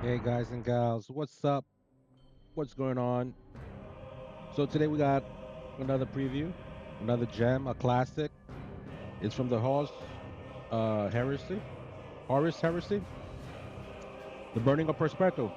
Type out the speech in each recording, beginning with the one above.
Hey guys and gals, what's up? What's going on? So today we got another preview, another gem, a classic. It's from the Heresy, Horus Heresy, the Burning of Prospero.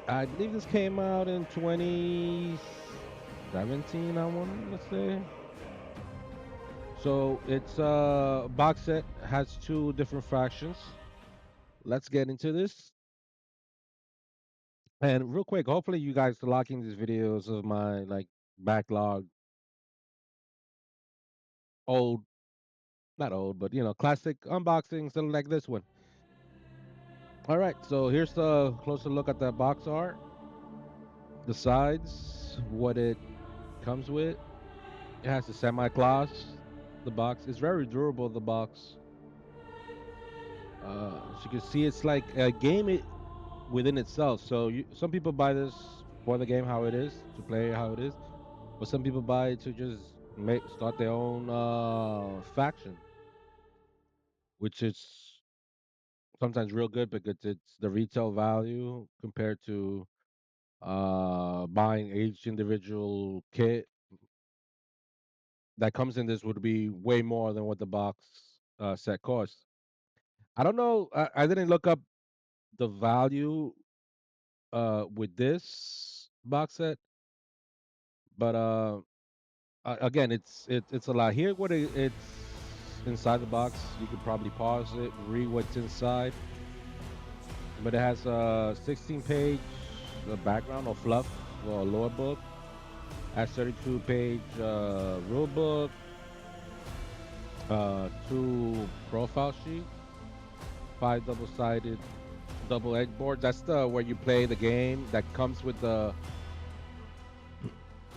I believe this came out in 2017. I want to say. So it's a box set, has two different factions. Let's get into this. And real quick, hopefully you guys are locking these videos of my like backlog old not old, but classic unboxings and like this one. All right, so here's the closer look at the box art, the sides, what it comes with. It has a semi-gloss. The box is very durable. The box, as you can see, it's like a game within itself. So some people buy this for the game how it is, to play how it is, but some people buy it to just start their own faction, which is sometimes real good because it's the retail value compared to buying each individual kit that comes in this would be way more than what the box set costs. I don't know. I didn't look up the value with this box set, but again, it's a lot. Here, it's inside the box. You could probably pause it, read what's inside, but it has a 16-page background or fluff or lore book. Has 32-page rule book, two profile sheets, five double-sided double edge boards. That's the where you play the game that comes with the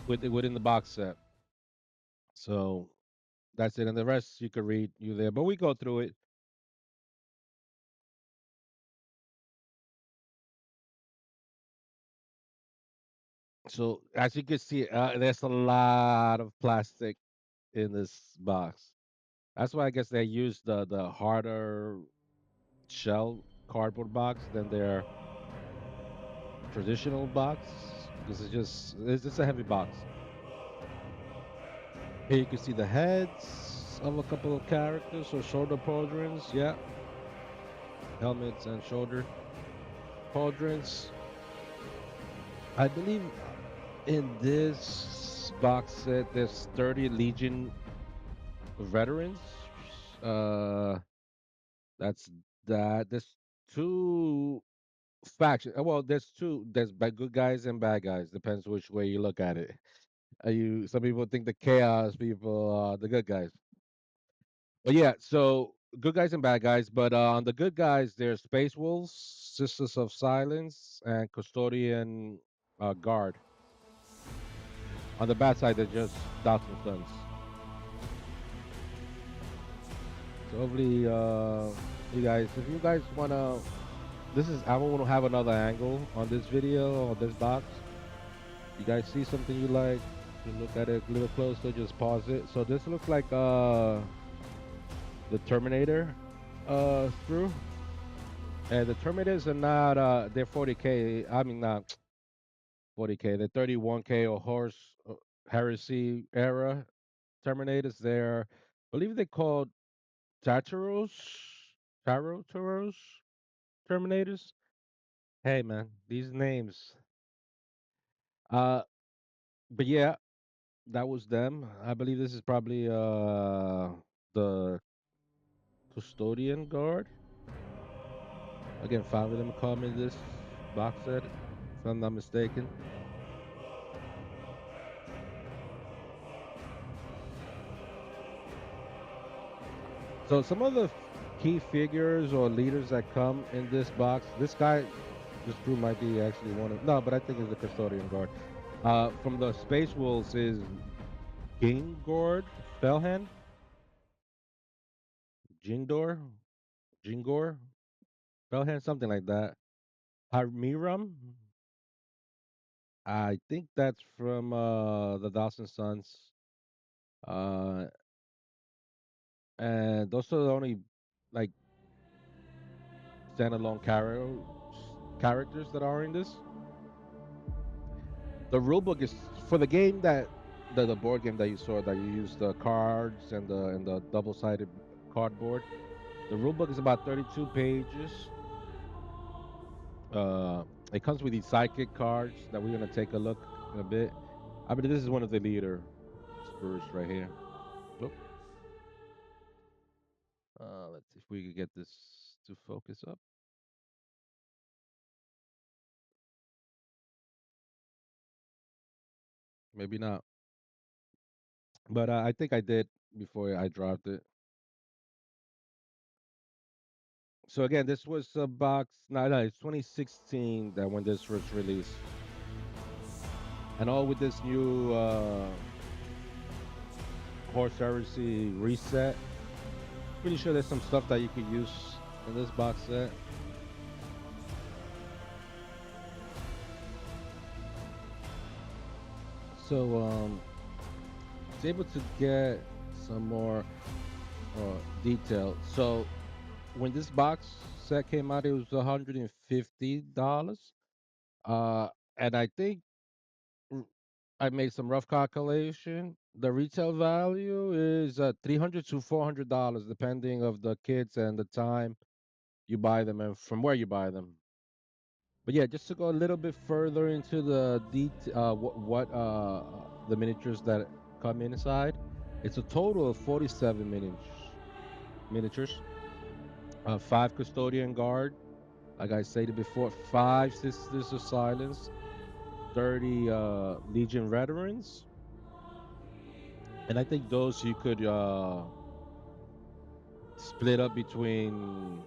within the box set. So that's it, and the rest you could read you there. But we go through it. So as you can see, there's a lot of plastic in this box. That's why I guess they use the harder shell cardboard box than their traditional box because it's just a heavy box. Here you can see the heads of a couple of characters or shoulder pauldrons. Yeah, helmets and shoulder pauldrons. I believe in this box set there's 30 Legion veterans. Uh, that's that. There's two factions. Well, there's two. There's good guys and bad guys. Depends which way you look at it. Some people think the chaos people are the good guys. But yeah, so good guys and bad guys. But on the good guys, there's Space Wolves, Sisters of Silence, and Custodian Guard. On the bad side, they're just Dawson Sons. So hopefully, if you guys wanna, I want to have another angle on this video or this box. You guys see something you like, you look at it a little closer, just pause it. So this looks like the Terminator screw. And the Terminators are not they're 40K. I mean not 40K. They're 31K or Horus Heresy era Terminators. I believe they're called Tartaros Tartaros Terminators. Hey man, these names. Uh but yeah, that was them. I believe this is probably the Custodian Guard. Again, five of them come in this box set, if I'm not mistaken. So some of the key figures or leaders that come in this box, this crew might be actually one of no, but I think it's the Custodian Guard. From the Space Wolves is Geigor Fell-Hand, Jingdor, Jingor Fell-Hand, something like that. Ahriman, I think that's from the Dawson Sons. Uh, and those are the only like standalone characters that are in this. The rulebook is for the game that the board game that you saw that you use the cards and the double sided cardboard. The rulebook is about 32 pages. Uh, it comes with these psychic cards that we're gonna take a look in a bit. I mean, this is one of the leader spurs right here. Oop. Let's see if we can get this to focus up. Maybe not, but I think I did before I dropped it. So again, this was a box. No, no, it's 2016 that when this was released, and all with this new Horus Heresy reset. Pretty sure there's some stuff that you could use in this box set. So I was able to get some more detail. So when this box set came out, it was $150. Uh, and I think r- I made some rough calculation. The retail value is $300 to $400, depending of the kits and the time you buy them and from where you buy them. But yeah, just to go a little bit further into the the miniatures that come inside, it's a total of 47 miniatures, five Custodian Guard, like I stated before, five Sisters of Silence, 30 Legion veterans, and I think those you could split up between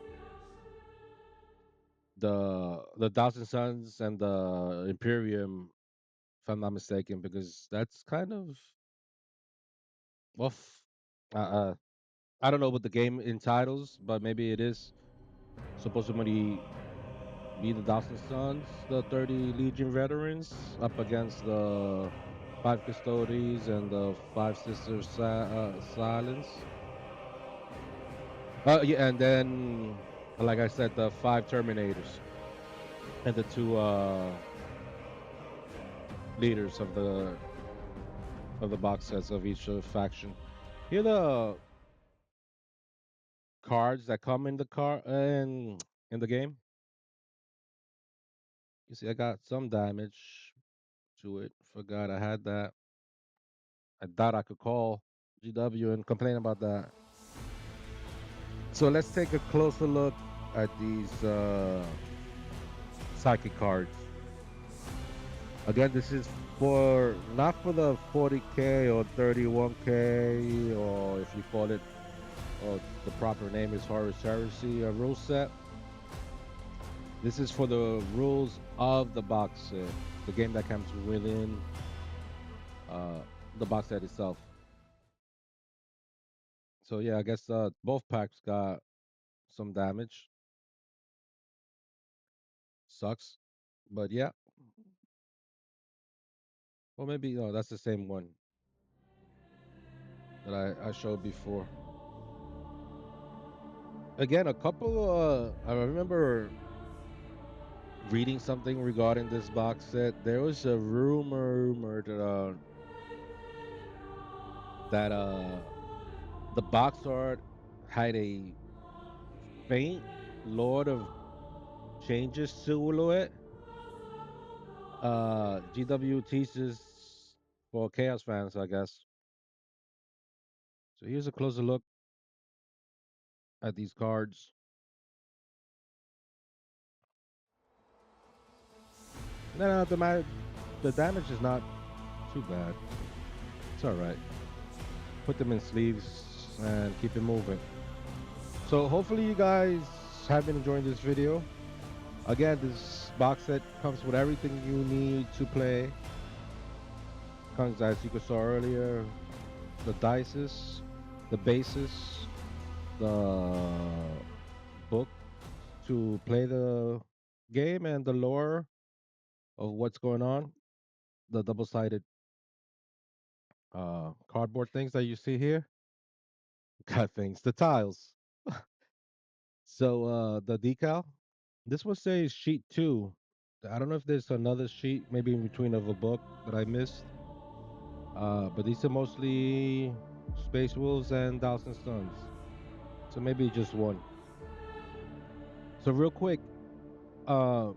the Thousand Suns and the Imperium, if I'm not mistaken, because that's kind of well, I don't know what the game entitles, but maybe it is supposed to be the Dawson Sons, the 30 Legion veterans, up against the five Custodies and the five Sisters Silence. Yeah, and then, like I said, the five Terminators and the two leaders of the box sets of each faction. Here are the cards that come in the car in the game. You see, I got some damage to it. Forgot I had that. I thought I could call GW and complain about that. So let's take a closer look at these psychic cards. Again, this is for not for the 40K or 31K, or if you call it, or the proper name is Horus Heresy, a rule set. This is for the rules of the box set, the game that comes within uh, the box set itself. So yeah, I guess both packs got some damage. Sucks, but yeah. Or maybe no, that's the same one that I showed before. Again, a couple. I remember reading something regarding this box set. There was a rumor that the box art had a faint Lord of Changes silhouette. GW teases for Chaos fans, I guess. So here's a closer look at these cards. No, no, the damage is not too bad. It's all right. Put them in sleeves and keep it moving. So hopefully you guys have been enjoying this video. Again, this box set comes with everything you need to play. Comes as you saw earlier, the dices, the bases, the book to play the game and the lore of what's going on. The double-sided cardboard things that you see here. Got things, the tiles. So the decal, this was a sheet two. I don't know if there's another sheet, maybe in between of a book that I missed. But these are mostly Space Wolves and Thousand Suns. So maybe just one. So real quick, uh,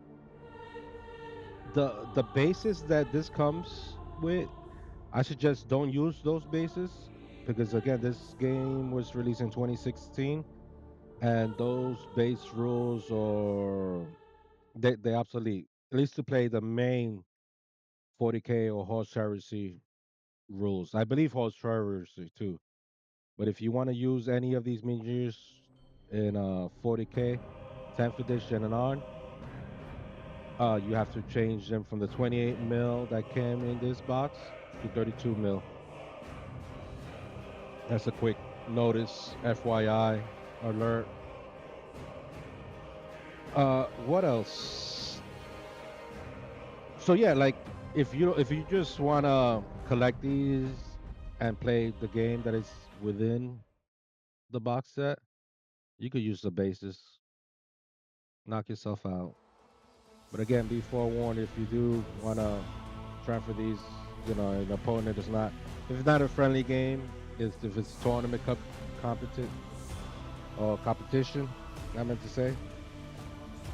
the bases that this comes with, I suggest don't use those bases because again, this game was released in 2016, and those base rules are they obsolete. At least to play the main 40k or Horse Heresy rules. I believe Horse Heresy too. But if you want to use any of these miniatures in 40k, 10th edition and on, you have to change them from the 28 mil that came in this box to 32 mil. That's a quick notice, FYI alert. What else? So yeah, like if you just wanna collect these and play the game that is within the box set, you could use the bases, knock yourself out. But again, be forewarned if you do wanna transfer these, an opponent is not if it's not a friendly game, if it's tournament competent or competition, I meant to say,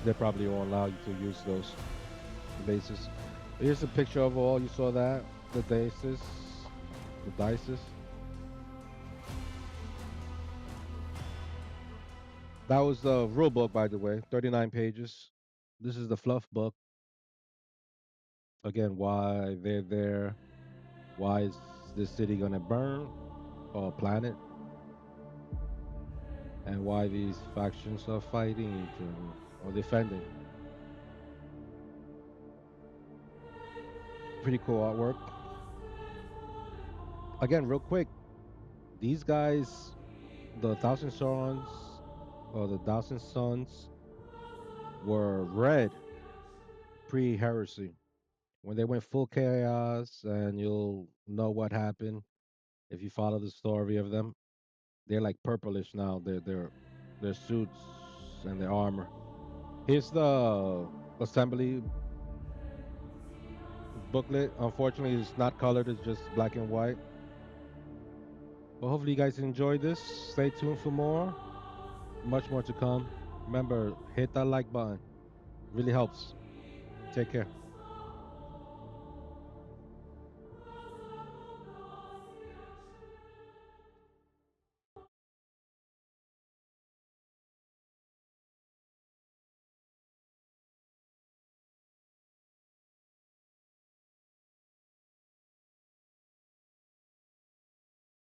they probably won't allow you to use those bases. Here's a picture of all. You saw that the dices, the dices. That was the rule book, by the way, 39 pages. This is the fluff book. Again, why they're there. Why is this city gonna burn or planet? And why these factions are fighting each other or defending. Pretty cool artwork. Again, real quick, these guys, the Thousand Sons or the Thousand Sons, were red pre-heresy. When they went full chaos, and you'll know what happened if you follow the story of them. They're like purplish now. Their suits and their armor. Here's the assembly booklet. Unfortunately, it's not colored. It's just black and white. But hopefully, you guys enjoy this. Stay tuned for more. Much more to come. Remember, hit that like button. Really helps. Take care.